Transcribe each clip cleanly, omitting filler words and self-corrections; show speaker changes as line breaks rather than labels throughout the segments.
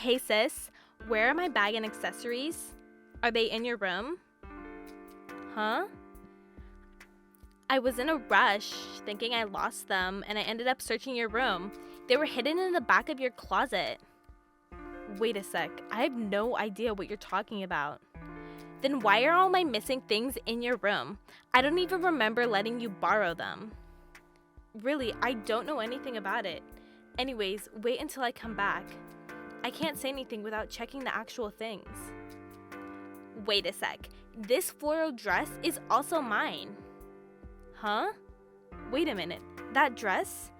Hey sis, where are my bag and accessories? Are they in your room? Huh? I was in a rush, thinking I lost them, and I ended up searching your room. They were hidden in the back of your closet. Wait a sec, I have no idea what you're talking about. Then why are all my missing things in your room? I don't even remember letting you borrow them. Really, I don't know anything about it. Anyways, wait until I come back. I can't say anything without checking the actual things. Wait a sec, this floral dress is also mine. Huh? Wait a minute, that dress?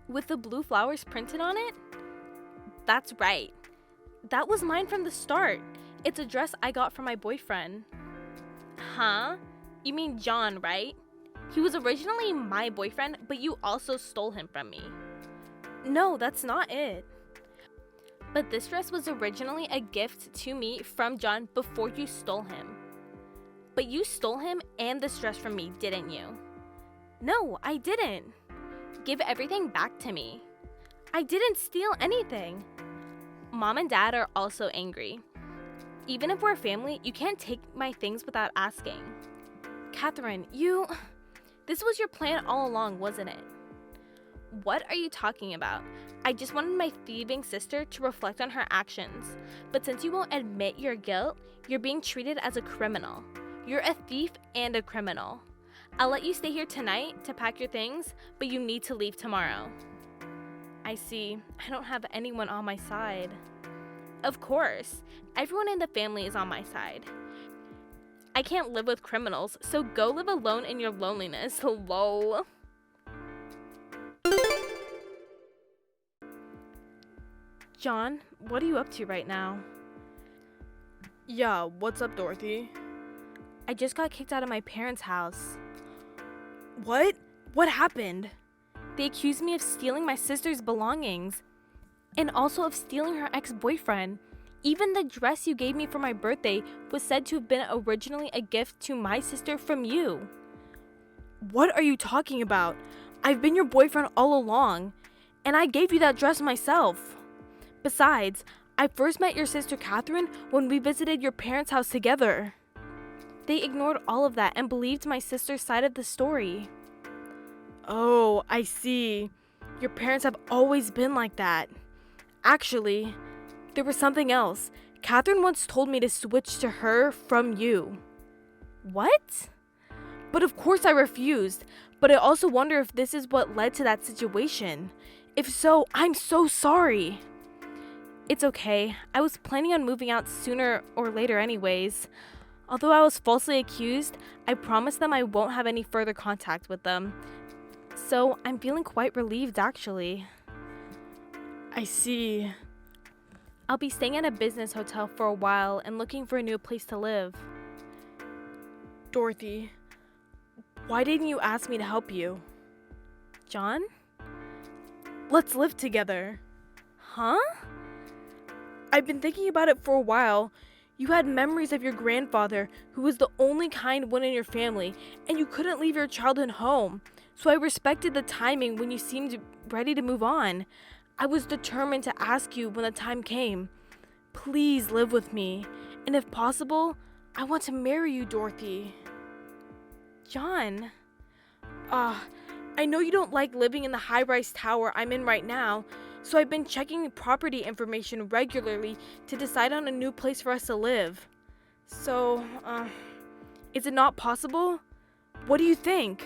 With the blue flowers printed on it? That's right. That was mine from the start. It's a dress I got from my boyfriend. Huh? You mean John, right? He was originally my boyfriend, but you also stole him from me. No, that's not it. But this dress was originally a gift to me from John before you stole him. But you stole him and this dress from me, didn't you? No, I didn't. Give everything back to me. I didn't steal anything. Mom and Dad are also angry. Even if we're family, you can't take my things without asking. Catherine, this was your plan all along, wasn't it? What are you talking about? I just wanted my thieving sister to reflect on her actions. But since you won't admit your guilt, you're being treated as a criminal. You're a thief and a criminal. I'll let you stay here tonight to pack your things, but you need to leave tomorrow. I see. I don't have anyone on my side. Of course. Everyone in the family is on my side. I can't live with criminals, so go live alone in your loneliness. Lol. John, what are you up to right now?
Yeah, what's up, Dorothy?
I just got kicked out of my parents' house.
What? What happened?
They accused me of stealing my sister's belongings and also of stealing her ex-boyfriend. Even the dress you gave me for my birthday was said to have been originally a gift to my sister from you.
What are you talking about? I've been your boyfriend all along, and I gave you that dress myself. Besides, I first met your sister Catherine when we visited your parents' house together.
They ignored all of that and believed my sister's side of the story.
Oh, I see. Your parents have always been like that. Actually, there was something else. Catherine once told me to switch to her from you.
What?
But of course I refused. But I also wonder if this is what led to that situation. If so, I'm so sorry.
It's okay. I was planning on moving out sooner or later anyways. Although I was falsely accused, I promised them I won't have any further contact with them. So I'm feeling quite relieved, actually.
I see.
I'll be staying at a business hotel for a while and looking for a new place to live.
Dorothy, why didn't you ask me to help you?
John?
Let's live together.
Huh?
I've been thinking about it for a while. You had memories of your grandfather, who was the only kind one in your family, and you couldn't leave your childhood home. So I respected the timing when you seemed ready to move on. I was determined to ask you when the time came. Please live with me, and if possible, I want to marry you, Dorothy.
John.
I know you don't like living in the high-rise tower I'm in right now, so I've been checking property information regularly to decide on a new place for us to live. So, is it not possible? What do you think?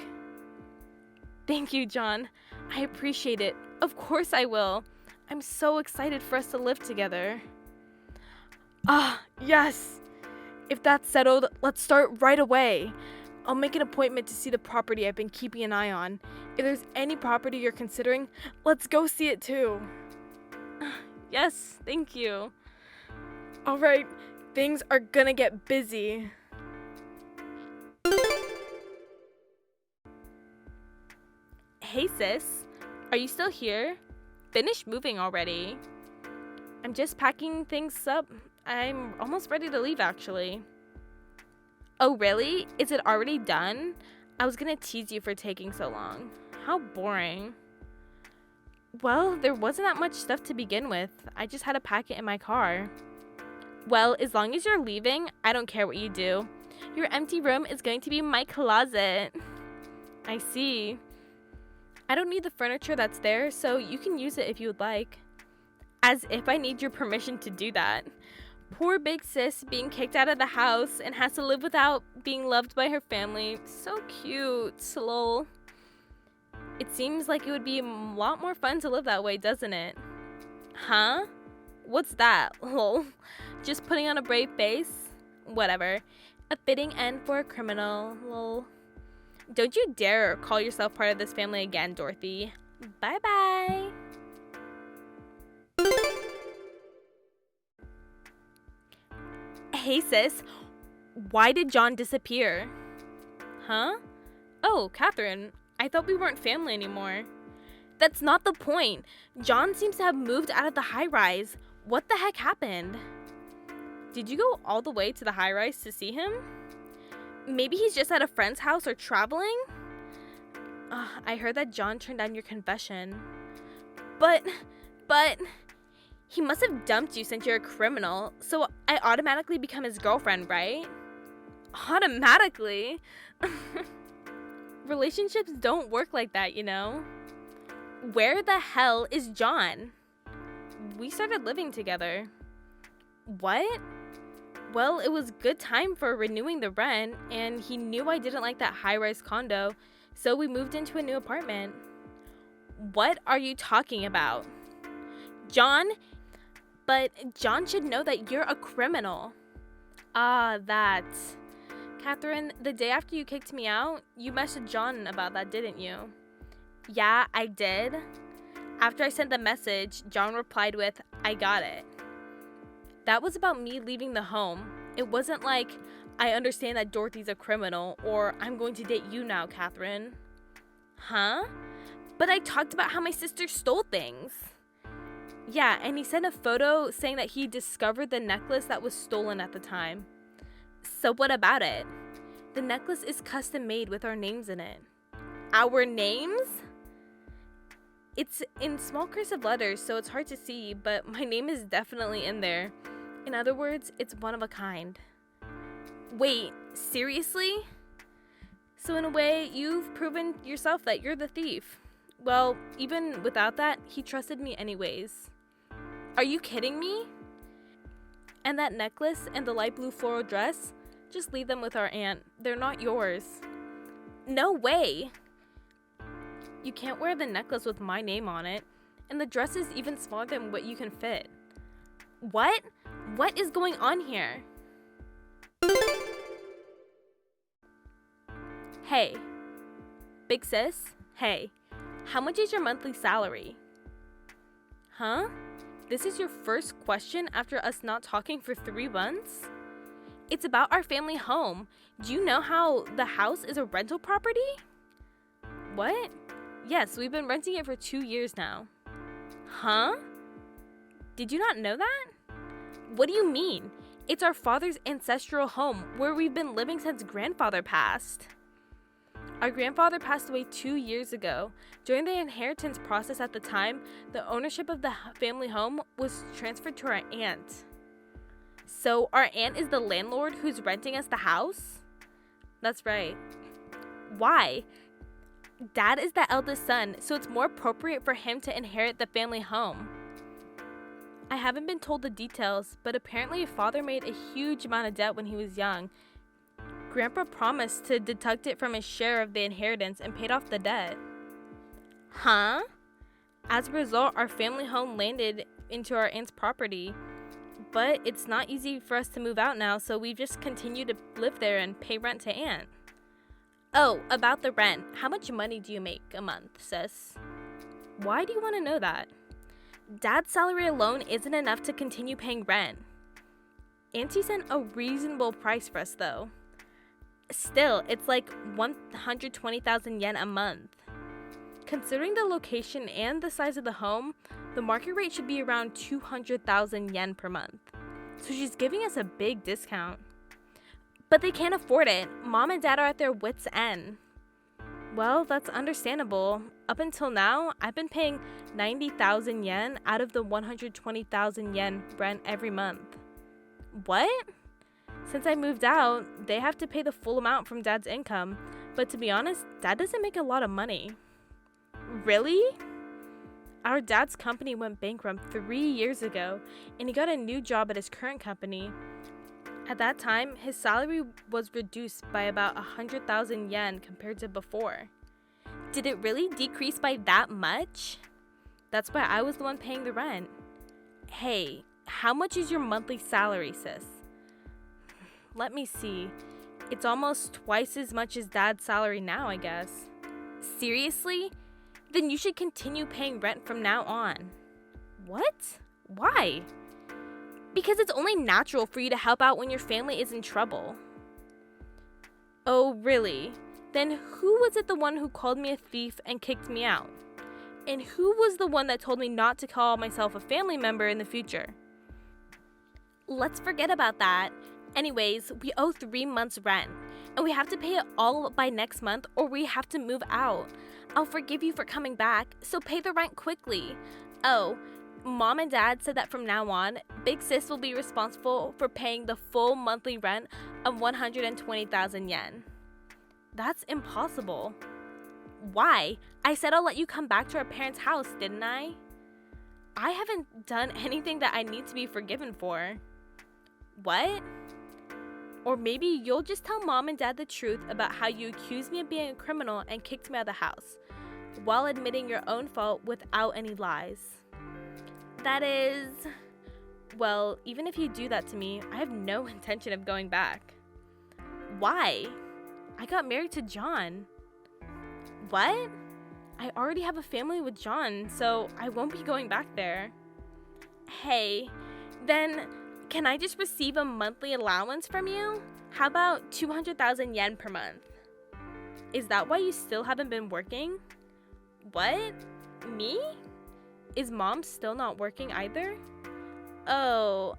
Thank you, John. I appreciate it. Of course I will. I'm so excited for us to live together.
Yes. If that's settled, let's start right away. I'll make an appointment to see the property I've been keeping an eye on. If there's any property you're considering, let's go see it too.
Yes, thank you.
All right, things are gonna get busy.
Hey sis, are you still here? Finish moving already. I'm just packing things up. I'm almost ready to leave actually. Oh really? Is it already done? I was gonna tease you for taking so long. How boring.
Well, there wasn't that much stuff to begin with. I just had to pack it in my car. Well, as long as you're leaving, I don't care what you do. Your empty room is going to be my closet. I see. I don't need the furniture that's there, so you can use it if you would like. As if I need your permission to do that. Poor big sis being kicked out of the house and has to live without being loved by her family. So cute, lol. It seems like it would be a lot more fun to live that way, doesn't it? Huh? What's that, lol? Just putting on a brave face? Whatever. A fitting end for a criminal, lol. Don't you dare call yourself part of this family again, Dorothy. Bye-bye. Hey, sis. Why did John disappear? Huh? Oh, Catherine. I thought we weren't family anymore. That's not the point. John seems to have moved out of the high-rise. What the heck happened? Did you go all the way to the high-rise to see him? Maybe he's just at a friend's house or traveling? I heard that John turned down your confession. But, he must have dumped you since you're a criminal, so I automatically become his girlfriend, right? Automatically? Relationships don't work like that, you know? Where the hell is John? We started living together. What? Well, it was good time for renewing the rent, and he knew I didn't like that high-rise condo, so we moved into a new apartment. What are you talking about? John? But John should know that you're a criminal. Ah, that. Catherine, the day after you kicked me out, you messaged John about that, didn't you? Yeah, I did. After I sent the message, John replied with, I got it. That was about me leaving the home. It wasn't like, I understand that Dorothy's a criminal, or I'm going to date you now, Catherine. Huh? But I talked about how my sister stole things. Yeah, and he sent a photo saying that he discovered the necklace that was stolen at the time. So what about it? The necklace is custom made with our names in it. Our names? It's in small cursive letters, so it's hard to see, but my name is definitely in there. In other words, it's one of a kind. Wait, seriously? So in a way, you've proven yourself that you're the thief. Well, even without that, he trusted me anyways. Are you kidding me? And that necklace and the light blue floral dress? Just leave them with our aunt. They're not yours. No way! You can't wear the necklace with my name on it, and the dress is even smaller than what you can fit. What? What is going on here? Hey. Big sis? Hey. How much is your monthly salary? Huh? This is your first question after us not talking for 3 months? It's about our family home. Do you know how the house is a rental property? What? Yes, we've been renting it for 2 years now. Huh? Did you not know that? What do you mean? It's our father's ancestral home where we've been living since grandfather passed. Our grandfather passed away 2 years ago. During the inheritance process at the time, the ownership of the family home was transferred to our aunt. So our aunt is the landlord who's renting us the house? That's right. Why? Dad is the eldest son, so it's more appropriate for him to inherit the family home. I haven't been told the details, but apparently father made a huge amount of debt when he was young. Grandpa promised to deduct it from his share of the inheritance and paid off the debt. Huh? As a result, our family home landed into our aunt's property. But it's not easy for us to move out now, so we've just continued to live there and pay rent to aunt. Oh, about the rent. How much money do you make a month, sis? Why do you want to know that? Dad's salary alone isn't enough to continue paying rent. Auntie sent a reasonable price for us, though. Still, it's like 120,000 yen a month. Considering the location and the size of the home, the market rate should be around 200,000 yen per month. So she's giving us a big discount. But they can't afford it. Mom and Dad are at their wits' end. Well, that's understandable.
Up until now, I've been paying 90,000 yen out of the 120,000 yen rent every month. What? Since I moved out, they have to pay the full amount from Dad's income, but to be honest, Dad doesn't make a lot of money. Really? Our dad's company went bankrupt 3 years ago, and he got a new job at his current company. At that time, his salary was reduced by about 100,000 yen compared to before. Did it really decrease by that much? That's why I was the one paying the rent. Hey, how much is your monthly salary, sis? Let me see. It's almost twice as much as Dad's salary now, I guess. Seriously? Then you should continue paying rent from now on. What? Why? Because it's only natural for you to help out when your family is in trouble. Oh, really? Then who was it the one who called me a thief and kicked me out? And who was the one that told me not to call myself a family member in the future? Let's forget about that. Anyways, we owe 3 months rent, and we have to pay it all by next month or we have to move out. I'll forgive you for coming back, so pay the rent quickly. Oh, Mom and Dad said that from now on, Big Sis will be responsible for paying the full monthly rent of 120,000 yen. That's impossible. Why? I said I'll let you come back to our parents' house, didn't I? I haven't done anything that I need to be forgiven for. What? Or maybe you'll just tell Mom and Dad the truth about how you accused me of being a criminal and kicked me out of the house, while admitting your own fault without any lies. That is... Well, even if you do that to me, I have no intention of going back. Why? I got married to John. What? I already have a family with John, so I won't be going back there. Hey, then can I just receive a monthly allowance from you? How about 200,000 yen per month? Is that why you still haven't been working? What? Me? Is Mom still not working either? Oh,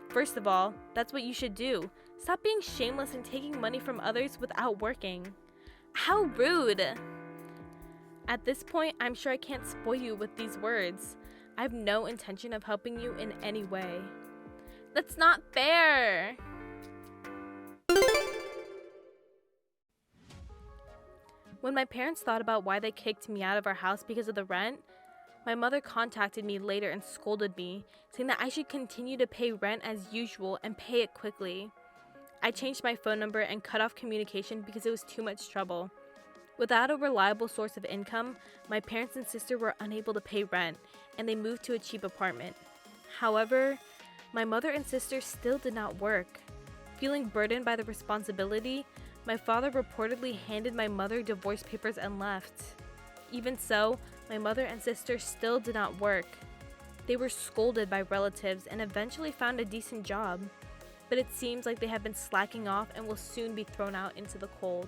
First of all, that's what you should do. Stop being shameless and taking money from others without working. How rude! At this point, I'm sure I can't spoil you with these words. I have no intention of helping you in any way. That's not fair! When my parents thought about why they kicked me out of our house because of the rent, my mother contacted me later and scolded me, saying that I should continue to pay rent as usual and pay it quickly. I changed my phone number and cut off communication because it was too much trouble. Without a reliable source of income, my parents and sister were unable to pay rent, and they moved to a cheap apartment. However, my mother and sister still did not work. Feeling burdened by the responsibility, my father reportedly handed my mother divorce papers and left. Even so, my mother and sister still did not work. They were scolded by relatives and eventually found a decent job, but it seems like they have been slacking off and will soon be thrown out into the cold.